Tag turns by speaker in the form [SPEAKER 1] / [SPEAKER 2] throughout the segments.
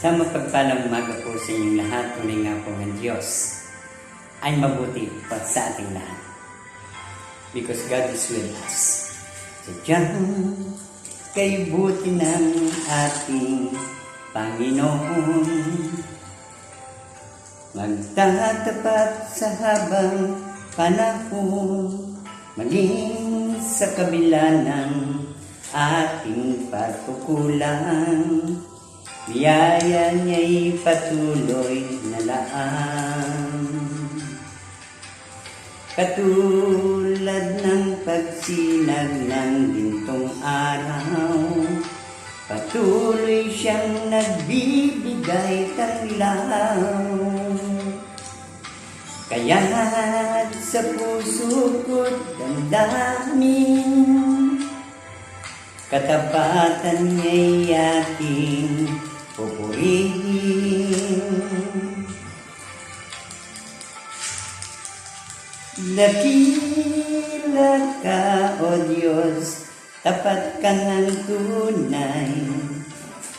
[SPEAKER 1] Sa mapagpalang umaga po sa inyong lahat, tunay nga po ng Diyos ay mabuti pa sa ating lahat. Because God is with us. Sadyang kay buti ng ating Panginoon, magtatapat sa habang panahon, maging sa kabila ng ating pagkukulang. Biyaya niya'y patuloy na laan. Katulad ng pagsinag ng gintong araw, patuloy siyang nagbibigay tanglaw. Kaya't sa puso ko't damdamin, katapatan niya'y aking pupurihin. Dakila ka, O Diyos, tapat ka ng tunay,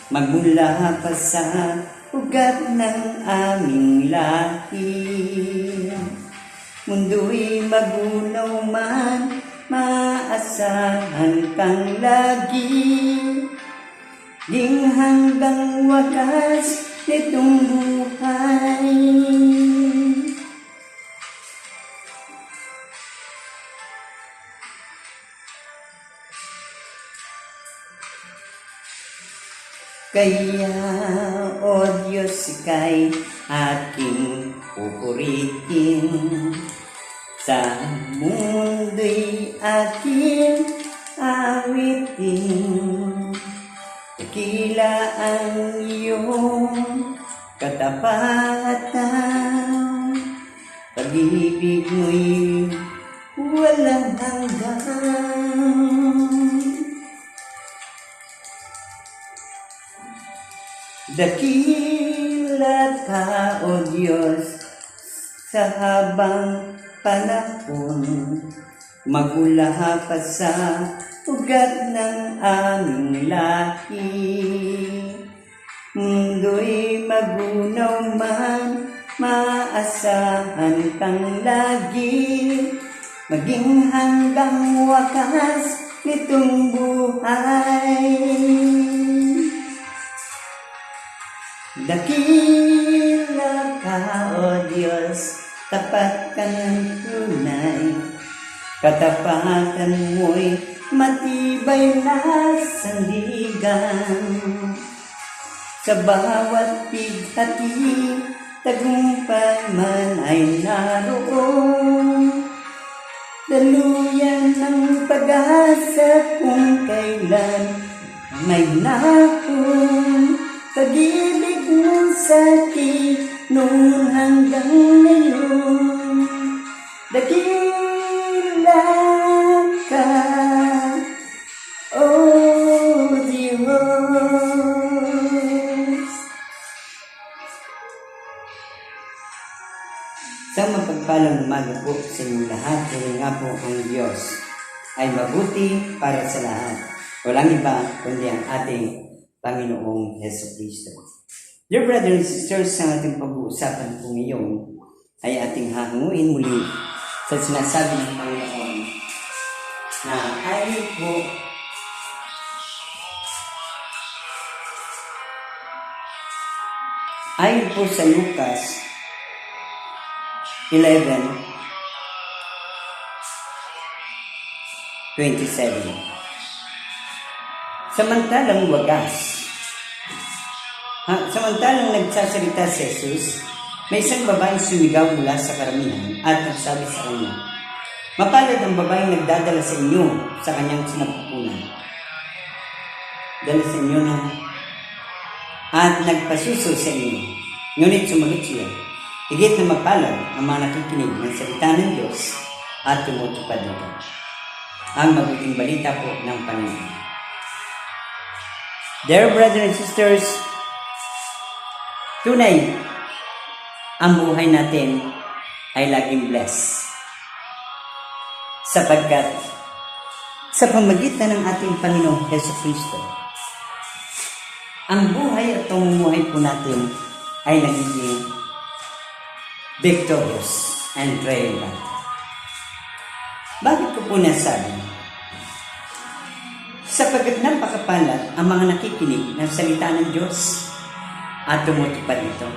[SPEAKER 1] magmula pa sa ugat ng aming lahi. Mundo'y magunaw man, maasahan kang lagi, ding hanggang wakas nitong buhay. Kaya, O Diyos, ika'y aking pupurihin, sa mundo'y aking awitin. Dakila ang iyong katapatan, pag-ibig mo'y walang hanggan. Dakila ka, O Diyos, sa habang panahon, magmula pa sa ugat ng aming lahi. Mundo'y magunaw man, maasahan kang lagi, maging hanggang wakas nitong buhay. Dakila ka, O Diyos, tapat ka ng tunay, katapatan mo'y matibay na sandigan. Sa bawat pighati, tagumpay man ay naroon, daluyan ng pag-asa kung kailan may nakon. Pag-ibig mo sa akin noon hanggang ngayon, dakila ka, O Diyos. Sa mapagpalang umaga po sa inyong lahat, kaya nga po ang Diyos ay mabuti para sa lahat. Walang iba kundi ang ating Panginoong Jesucristo. Dear brothers and sisters, sa ating pag-uusapan po ngayon ay ating hanguin muli sa sinasabi ng Panginoon na ayon po sa Lucas 11:27. Samantalang nagsasalita si Jesus, may isang babaeng sumigaw mula sa karamihan at nagsabi sa kanya, "Mapalad ang babaeng nagdadala sa inyo sa kanyang sinapupunan. Dala sa inyo na at nagpasuso sa inyo." Ngunit sumagot siya, "Higit na mapalad ang mga nakikinig ng salita ng Diyos at tumutupad nito." Ang mabuting balita po ng Panginoon. Dear brothers and sisters, tunay, ang buhay natin ay laging blessed. Sapagkat sa pamagitan ng ating Panginoong Jesucristo, ang buhay at pamumuhay po natin ay nagiging victorious and triumphant. Bakit ko po nasabi? Sapagkat napakapalad ang mga nakikinig ng salita ng Diyos at tumutupad ito.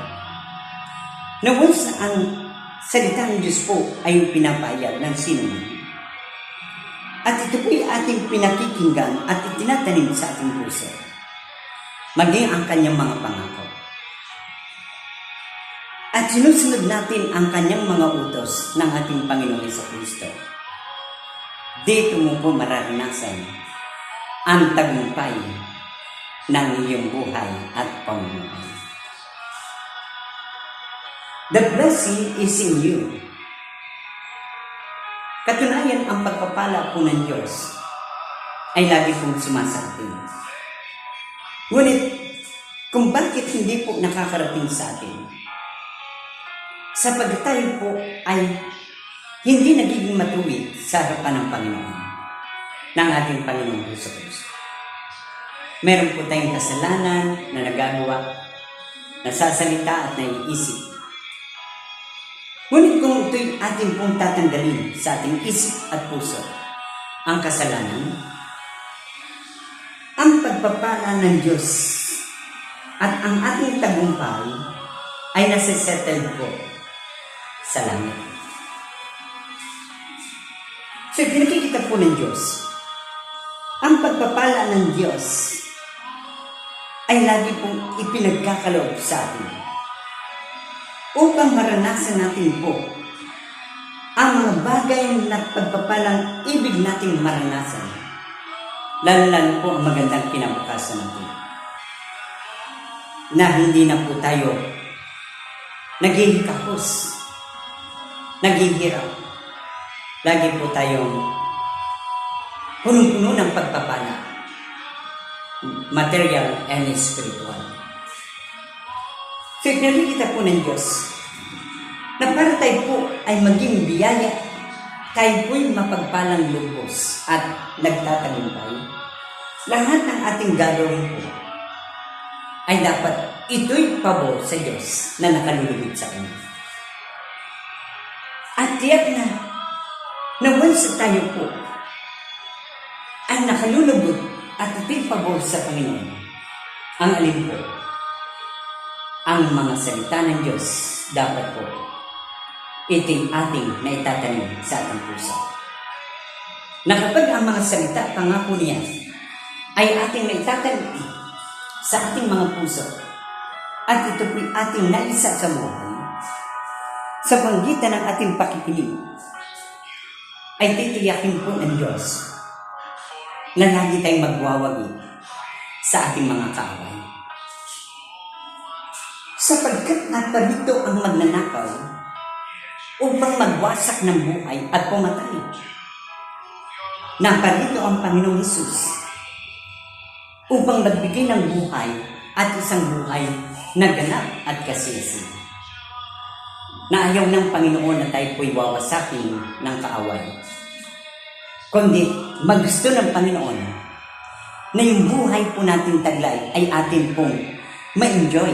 [SPEAKER 1] Na once ang salita ng Diyos po ay pinapahayag ng sinuman, at ito po'y ating pinakikinggan at itinatanim sa ating puso, maging ang kanyang mga pangako. At sinusunod natin ang kanyang mga utos ng ating Panginoon Jesucristo. Dito mo po mararanasan ang tagumpay ng iyong buhay at pamumuhay. The blessing is in you. Katunayan, ang pagpapala po ng Diyos ay lagi pong sumasarating. Ngunit, kung bakit hindi po nakakarating sa atin, sapagkat tayo po ay hindi nagiging matuwid sa harapan ng Panginoon, ng ating Panginoong Jesucristo. Meron po tayong kasalanan na nagagawa, nasasalita at naiisip. Ngunit kung ito'y ating pong tatanggalin sa ating isip at puso, ang kasalanan, ang pagpapala ng Diyos at ang ating tagumpay ay nasisettle po sa langit. So, pinakikita po ng Diyos, ang pagpapala ng Diyos ay lagi pong ipinagkakaloob sa atin upang maranasan natin po ang mga bagay na pagpapalang ibig nating maranasan, lalo po ang magandang kinabukasan natin, na hindi na po tayo naghihikapos, naghihirap. Lagi po tayong punong-puno ng pagpapala, material and spiritual. So, pinakikita po ng Diyos na para tayo po ay maging biyaya, tayo po'y mapagpalang lubos at nagtatagumpay. Lahat ng ating gagawin po ay dapat ito'y pabor sa Diyos na nakalulubog sa Kanya. At tiyak na once tayo po ay nakalulubog at ito'y pabor sa Panginoon, ang alin po? Ang mga salita ng Diyos dapat po ito'y ating naitatanim sa ating puso. Na kapag ang mga salita pangako niya ay ating naitatanim sa ating mga puso at ito po'y ating naisa sa buhay, sa panggitan ng ating pakikinig, ay titiyakin po ng Diyos na lagi tayong magwawagi sa ating mga kaaway. Sapagkat naparito ang magnanakaw upang magwasak ng buhay at pumatay. Naparito ang Panginoong Hesus upang magbigay ng buhay at isang buhay na ganap at kasiyasi. Na ayaw ng Panginoon na tayo po'y wawasakin ng kaaway, kundi magusto ng Panginoon na yung buhay po natin taglay ay atin pong ma-enjoy,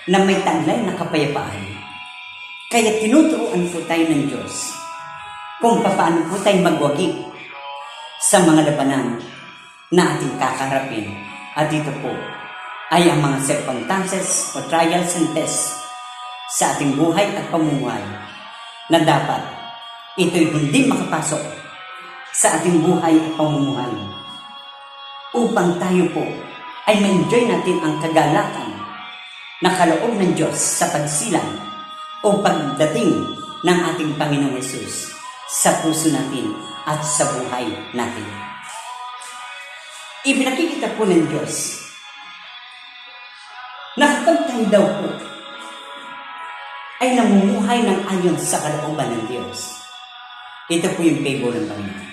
[SPEAKER 1] na may taglay na kapayapaan. Kaya tinuturuan po tayo ng Diyos kung paano po tayo magwagi sa mga labanan na ating kakarapin. At dito po ay ang mga circumstances o trials and tests sa ating buhay at pamumuhay na dapat ito'y hindi makapasok sa ating buhay at pamumuhay upang tayo po ay ma-enjoy natin ang kagalakan na kaloob ng Diyos sa pagsilang o pagdating ng ating Panginoong Hesus sa puso natin at sa buhay natin. Ipinakikita po ng Diyos na kapag tayo daw po ay namumuhay ng ayon sa kalooban ng Diyos, ito po yung favor ng Panginoon.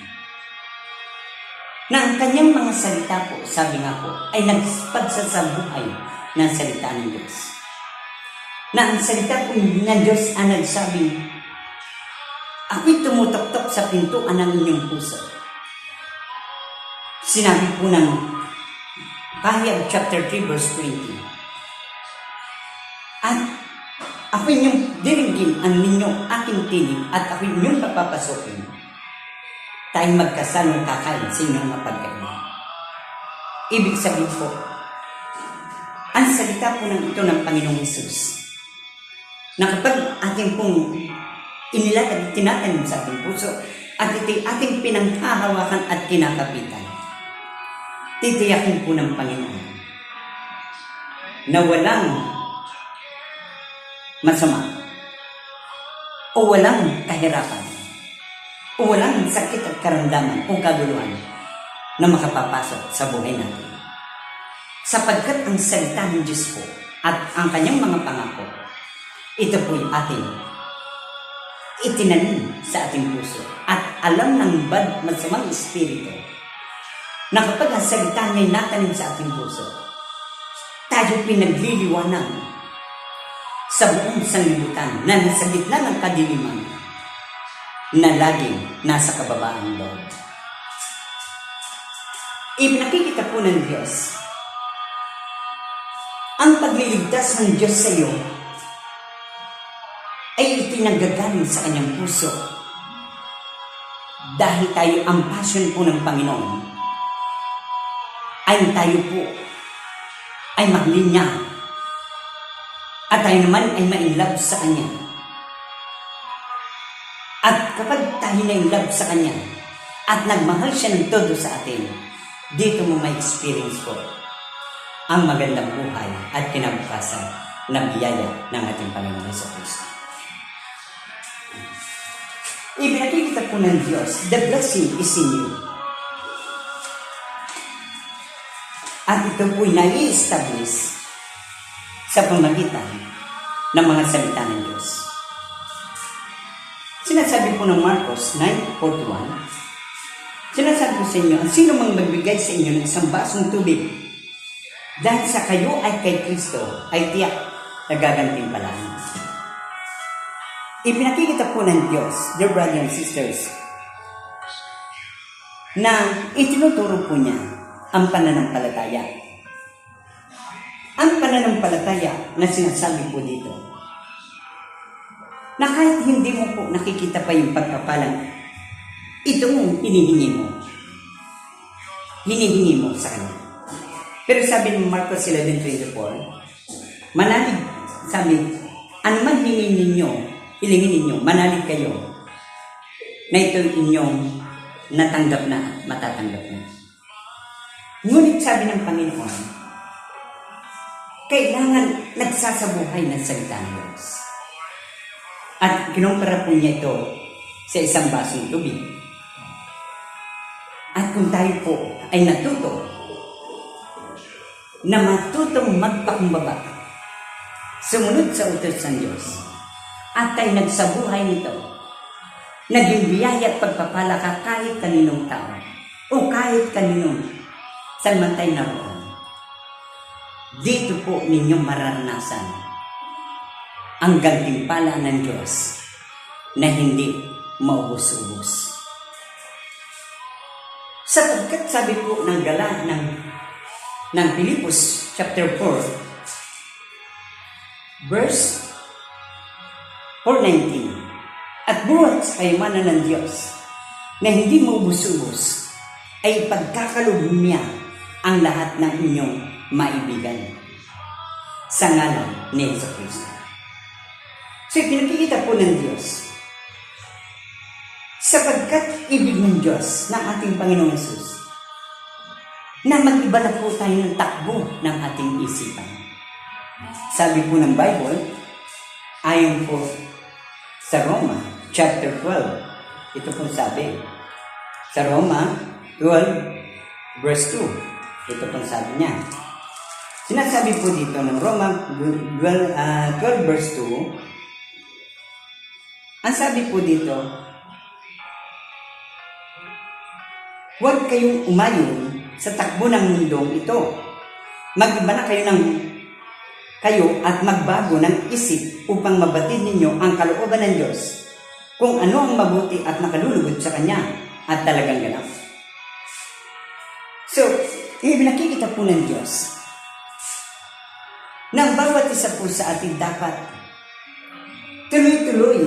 [SPEAKER 1] Na ang kanyang mga salita po, sabi nga po, ay nagpagsasabuhay ng salita ng Diyos. Na ang salita po ng Diyos ang nagsabing, ako'y tumutok-tok sa pintuan ng inyong puso. Sinabi po ng Pahayag chapter 3 verse 20. At ako inyong diringgin ang ninyong aking tinig at ako inyong papapasokin. Tayo magkasalong kakain sa inyong mapagkain. Ibig sabihin po, ang salita po ng ito ng Panginoong Hesus, na kapag ating pong inilatag, tinatanim sa ating puso, at ito'y ating pinanghahawakan at kinakapitan, titiyakin po ng Panginoon na walang masama o walang kahirapan o walang sakit at karamdaman o kaguluhan na makapapasok sa buhay natin. Sapagkat ang salita ng Diyos po at ang kanyang mga pangako, ito po'y ating itinanim sa ating puso at alam ng masamang espiritu na kapag ang salita niya'y natanim sa ating puso, tayo pinagliliwanag sa buong sanlibutan na nasa gitna ng kadiliman na laging nasa kababaan loob. Ipinakikita po ng Diyos ang pagliligtas ng Diyos sa iyo ay itinanggagaling sa kanyang puso dahil tayo ang passion po ng Panginoon ay tayo po ay mahalin niya at tayo naman ay ma-inlove sa Kanya. At kapag tayo na-inlove sa Kanya at nagmahal siya ng todo sa atin, dito mo may experience po ang magandang buhay at kinabukasan na biyaya ng ating Panginoon Jesucristo. Ipinakikita po ng Diyos, the blessing is in you. At ito po'y nai-establish sa pamagitan ng mga salita ng Diyos. Sinasabi po ng Marcos 9:41, sinasabi po sa inyo, ang sino mang magbigay sa inyo ng isang basong tubig dahil sa kayo ay kay Kristo, ay tiyak na gagantimpalaan. Ipinakikita po ng Diyos, dear brothers and sisters, na itinuturo po niya ang pananampalataya. Ang pananampalataya na sinasabi po dito, na kahit hindi mo po nakikita pa yung pagkapalang, itong hinihingi mo sa Kanya. Pero sabi ng Marcos 11:24, manalig, sabi, ano man hilingin ninyo, manalig kayo, na ito'y inyong natanggap na, matatanggap na. Ngunit sabi ng Panginoon, kailangan nagsasabuhay ng salita ng Diyos. At kinumpara po niya ito sa isang basong tubig. At kung tayo po ay natuto na matutong magpakumbaba, sumunod sa utos ng Diyos, at tayo nagsabuhay nito, naging biyaya at pagpapala ka kahit kaninong tao o kahit kaninong saan man tayo naroon. Dito po ninyong mararanasan ang gantimpala ng Diyos na hindi maubos-ubos. Sapagkat sabi po ng gala ng Pilipos chapter 4 verse 4:19, at buhat sa kayamanan ng Diyos na hindi maubos-ubos ay pagkakaloob niya ang lahat ng inyong maibigan sa ngalan ni Jesucristo. So, pinakikita po ng Diyos, sapagkat ibig ng Diyos ng ating Panginoong Hesus, na mag-iba na po tayo ng takbo ng ating isipan. Sabi po ng Bible, ayon po sa Roma chapter 12, ito po sabi, sa Roma 12 verse 2, ito po sabi niya, sinasabi po dito ng Roma 12 verse 2, ang sabi po dito, huwag kayong umayon sa takbo ng mundong ito. Mag-iba na kayo at magbago ng isip upang mabatid ninyo ang kalooban ng Diyos, kung ano ang mabuti at nakalulugod sa Kanya at talagang ganap. So, Nakikita po ng Diyos na ang bawat isa po sa atin dapat tuloy-tuloy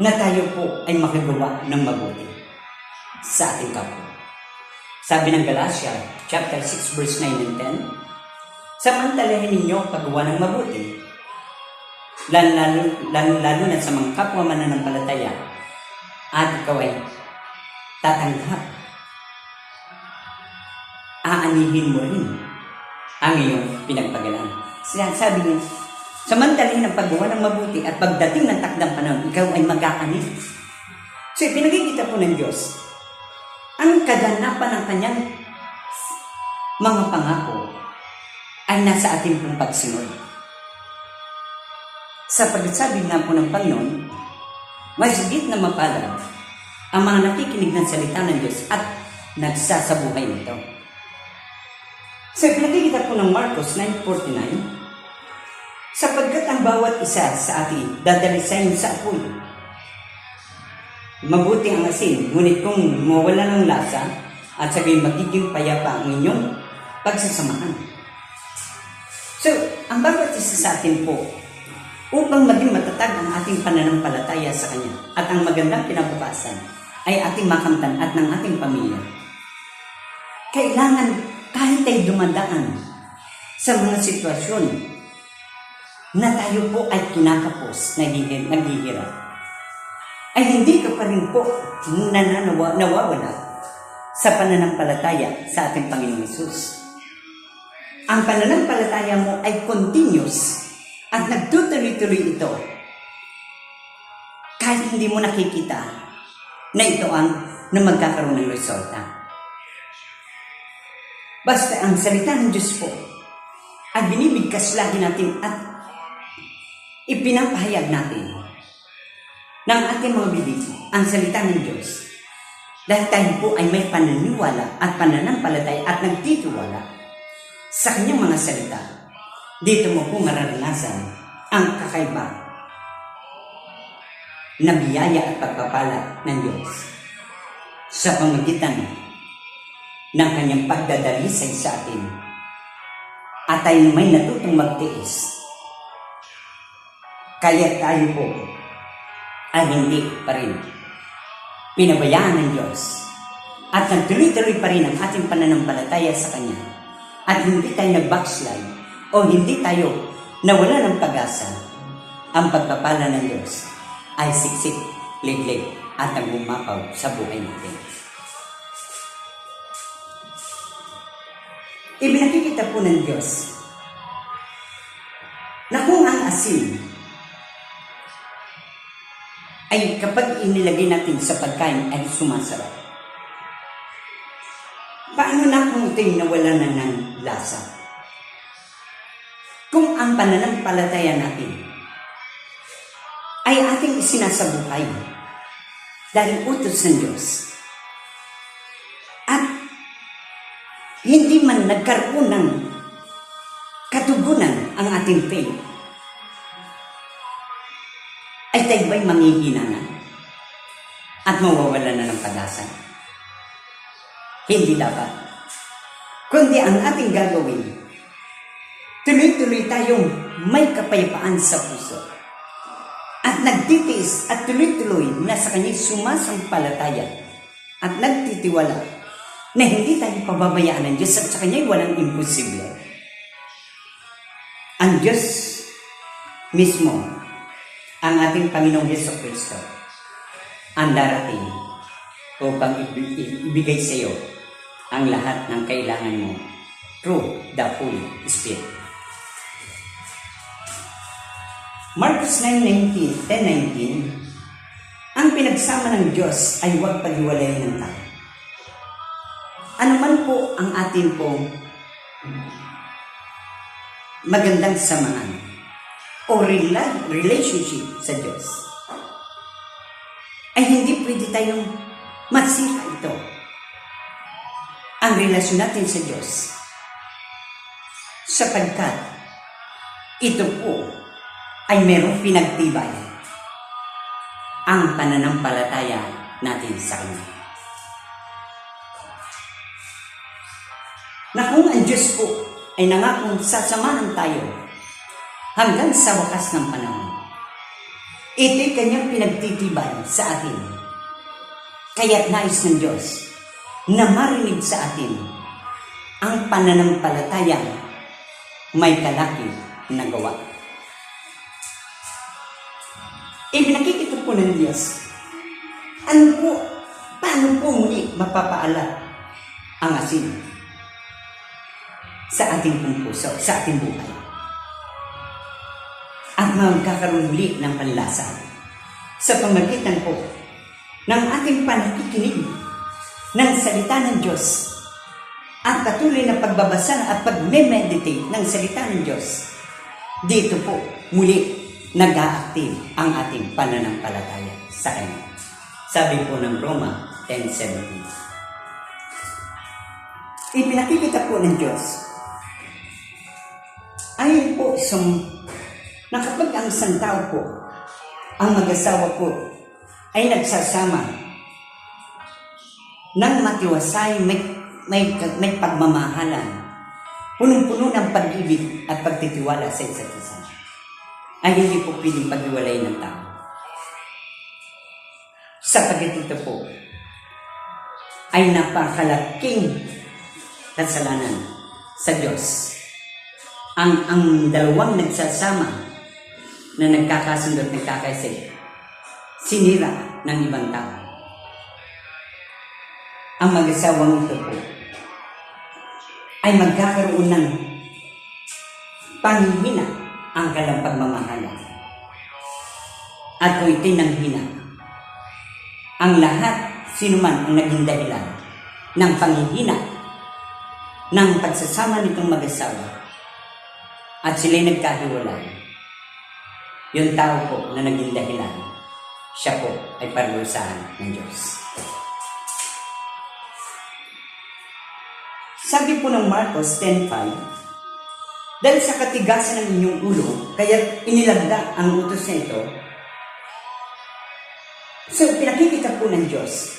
[SPEAKER 1] na tayo po ay makagawa ng mabuti sa ating kapwa. Sabi ng Galatia, chapter 6, verse 9 and 10, samantalahin ninyo paggawa ng mabuti, lalo na sa mga kapwa mananampalataya, at ikaw ay tatanggap. Aanihin mo rin ang iyong pinagpagalan. Sabi niya, samantalahin ang paggawa ng mabuti at pagdating ng takdang panahon, ikaw ay mag-aanib. So, pinagkikita po ng Diyos ang kaganapan ng kanyang mga pangako ay nasa ating pong pagsunod. Sa pagsasabi nga po ng Panginoon, mas higit na mapalad ang mga nakikinig ng salita ng Diyos at nagsasabuhay nito. So, pinakikita po ng Marcos 9:49, sapagkat ang bawat isa sa atin dadalisayin sa apoy. Mabuti ang asin, ngunit kung mawala ng lasa at sabihin magiging payapa ang inyong pagsasamahan. So, ang bawat isa sa atin po, upang maging matatag ang ating pananampalataya sa Kanya at ang magandang kinabukasan ay ating makamtan at ng ating pamilya, kailangan kahit ay dumadaan sa mga sitwasyon na tayo po ay kinakapos, naghihirap, ay hindi ka pa rin po nawawala sa pananampalataya sa ating Panginoong Hesus. Ang pananampalataya mo ay continuous at nagtutuloy-tuloy ito kahit hindi mo nakikita na ito ang magkakaroon ng resulta. Basta ang salita ng Diyos po at binibigkas lagi natin at ipinapahayag natin ng ating mga bibig ang salita ng Diyos. Dahil tayo po ay may pananiwala at pananampalataya at nagtitiwala sa Kanyang mga salita. Dito mo po mararanasan ang kakaiba na biyaya at pagpapala ng Diyos sa pamagitan ng Kanyang pagdadalisay sa atin at tayo may natutong magtiis. Kaya tayo po ay hindi pa rin pinabayaan ng Diyos at nagtuloy-tuloy pa rin ang ating pananampalataya sa Kanya at hindi tayo nag-backslide o hindi tayo nawala ng pag-asa. Ang pagpapala ng Diyos ay siksik, liglig at nagumapaw sa buhay natin. Ibinakikita po ng Diyos na kung ang asin ay kapag inilagay natin sa pagkain ay sumasarap, paano na kung ito'y nawala na ng lasa? Kung ang pananampalataya natin ay ating isinasabuhay dahil utos ng Diyos at hindi man nagkaroon ng katugunan ang ating faith, ay tayo ba'y manghihina na at mawawala na ng pag-asa? Hindi dapat. Kundi ang ating gagawin, tuloy-tuloy tayong may kapayapaan sa puso at nagtitiis at tuloy-tuloy na sa Kanya'y sumasampalataya at nagtitiwala na hindi tayo pababayaan ng Diyos at sa Kanya'y walang imposible. Ang Diyos mismo, ang ating Panginoong Jesucristo, ang darating upang ibigay sa iyo ang lahat ng kailangan mo through the Holy Spirit. Marcos 10:19, ang pinagsama ng Diyos ay huwag paghiwalayin ng tao. Ano man po ang ating pong magandang samahan o relationship sa Diyos, ay hindi pwede tayong masira ito. Ang relasyon natin sa Diyos, sapagkat ito po ay merong pinagtibay ang pananampalataya natin sa Kanya. na kung ang Diyos po ay nangakong sasamahan tayo hanggang sa wakas ng panahon, ito'y kanyang pinagtitibay sa atin. Kaya't nais ng Diyos na marinig sa atin ang pananampalatayang may kalakip na gawa. Pinakikita po ng Diyos, paano po muli mapapaalat ang asin sa ating puso, sa ating buhay, at magkakaroon muli ng panlasa sa pamagitan po ng ating panakikinig ng salita ng Diyos at patuloy na pagbabasa at pagme-meditate ng salita ng Diyos. Dito po muli nag-a-active ang ating pananampalataya sa Kanya. Sabi po ng Roma 10:17. Ipinakikita po ng Diyos ayon po na kapag ang isang tao po, ang mag-asawa po, ay nagsasama ng matiwasay, may pagmamahalan, punong-puno ng pag-ibig at pagtitiwala sa isa't isa, ay hindi po piling pag-iwalay ng tao. Sapagkat ito po ay napakalaking kasalanan sa Diyos. Ang dalawang nagsasama na nagkakasundo at nagkakaisip, sinira ng ibang tao. Ang mag-asawang ito po ay magkakaroon ng panghihina ang kanilang pagmamahalan. At kung ito'y nanghina, ang lahat, sino man ang naging dahilan ng panghihina ng pagsasama nitong mag-asawa at sila'y nagkahiwalay, yung tao po na naging dahilan, siya po ay parusahan ng Diyos. Sabi po ng Marcos 10:5, dahil sa katigasan ng inyong ulo, kaya inilagda ang utos na ito. So, pinakikita po ng Diyos.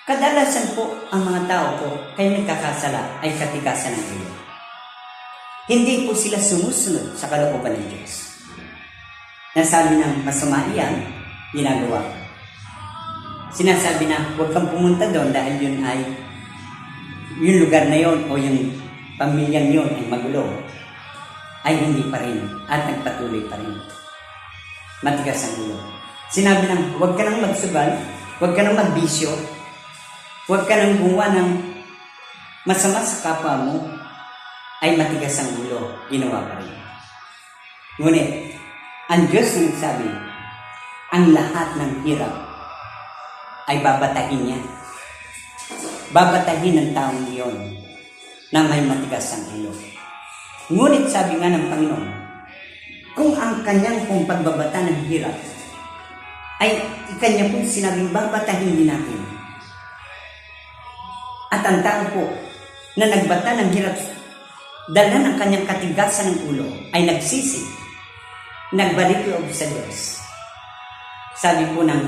[SPEAKER 1] Kadalasan po ang mga tao po kaya nagkakasala ay katigasan ng ulo. Hindi po sila sumusunod sa kalooban ng Diyos. Nasabi ng masama iyan, ginagawa. Sinasabi na huwag kang pumunta doon dahil yun ay yung lugar na yon o yung pamilyang yon ay magulo, ay hindi pa rin at nagpatuloy pa rin. Matigas ang ulo. Sinabi ng huwag ka nang magsugal, huwag ka nang magbisyo, huwag ka nang gumawa ng masama sa kapwa mo, ay matigas ang ulo, ginawa pa rin. Ngunit, ang Diyos na nagsabi, ang lahat ng hirap ay babatahin niya. Babatahin ng taong iyon na may matigas ang ulo. Ngunit sabi nga ng Panginoon, kung ang kanyang pong pagbabata ng hirap ay kanya pong sinabing babatahin din natin. At ang tao po na nagbata ng hirap dala ng kanyang katigasan ng ulo ay nagsisi, nagbalik loob sa Diyos. Sabi po ng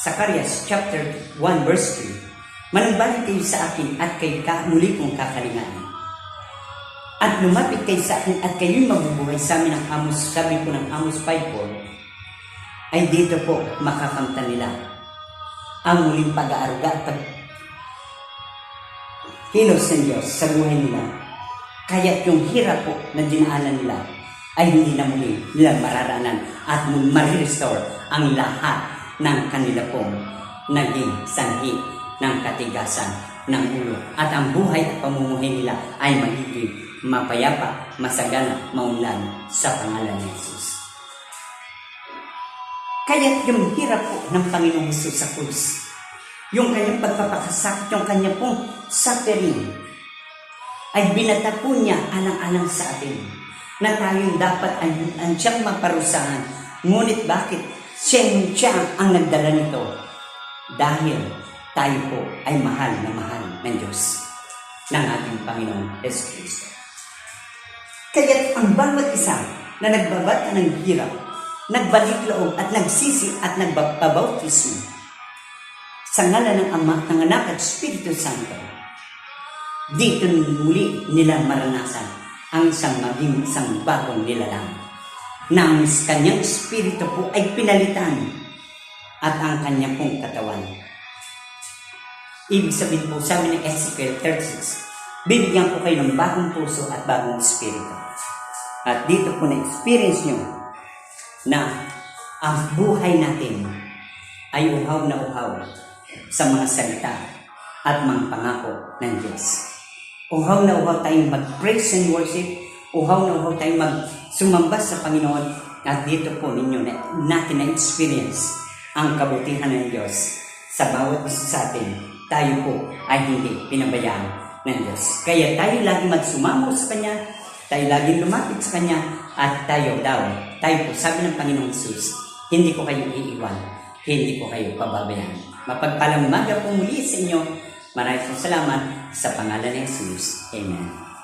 [SPEAKER 1] Zacarias chapter 1 verse 3, manambalik kayo sa akin at kayo muli kong kakalingaan. At lumapit kayo sa akin at kayo'y mabubuhay sa amin ng Amos, sabi po ng Amos 5:4, ay dito po makakamtan nila ang muling pag-aaruga at pag-kilos ng Diyos sa buhay nila. Kaya't yung hirap po na dinaanan nila ay hindi na muli nilang mararanan at marirestore ang lahat ng kanila pong naging sanhi ng katigasan ng ulo. At ang buhay at pamumuhay nila ay magiging mapayapa, masagana, maunlad sa pangalan ng Jesus. Kaya't yung hirap po ng Panginoong Jesus sa krus, yung kanyang pagpapakasakit, yung kanyang pong suffering, ay binata po niya alang-alang sa atin na tayong dapat ang siyang maparusahan. Ngunit bakit siya ang nagdala nito? Dahil tayo po ay mahal ng Diyos, ng ating Panginoong Yesu Cristo. Kaya't ang bawat isa na nagbabata ng hirap, nagbalik loob at nagsisi at nagpabautismo sa ngalan ng Ama, ng Anak at Espiritu Santo, dito muli nila maranasan ang maging isang bagong nilalang na ang kanyang espiritu po ay pinalitan at ang kanya pong katawan. Ibig sabihin po, sabi ng Ezekiel 36, bibigyan ko kayo ng bagong puso at bagong espiritu. At dito po na-experience nyo na ang buhay natin ay uhaw na uhaw sa mga salita at mga pangako ng Diyos. Uhaw na uhaw tayong mag-praise and worship, uhaw na uhaw tayong magsumamba sa Panginoon, at dito po ninyo natin na-experience ang kabutihan ng Diyos sa bawat isa sa atin. Tayo po ay hindi pinabayaan ng Diyos. Kaya tayo lagi magsumamo sa Kanya, tayo lagi lumapit sa Kanya, at tayo po, sabi ng Panginoong Jesus, hindi ko kayo iiwan, hindi ko kayo pababayaan. Mapagpalang umaga po muli sa inyo. Maraming salamat sa pangalan ng Jesus. Amen.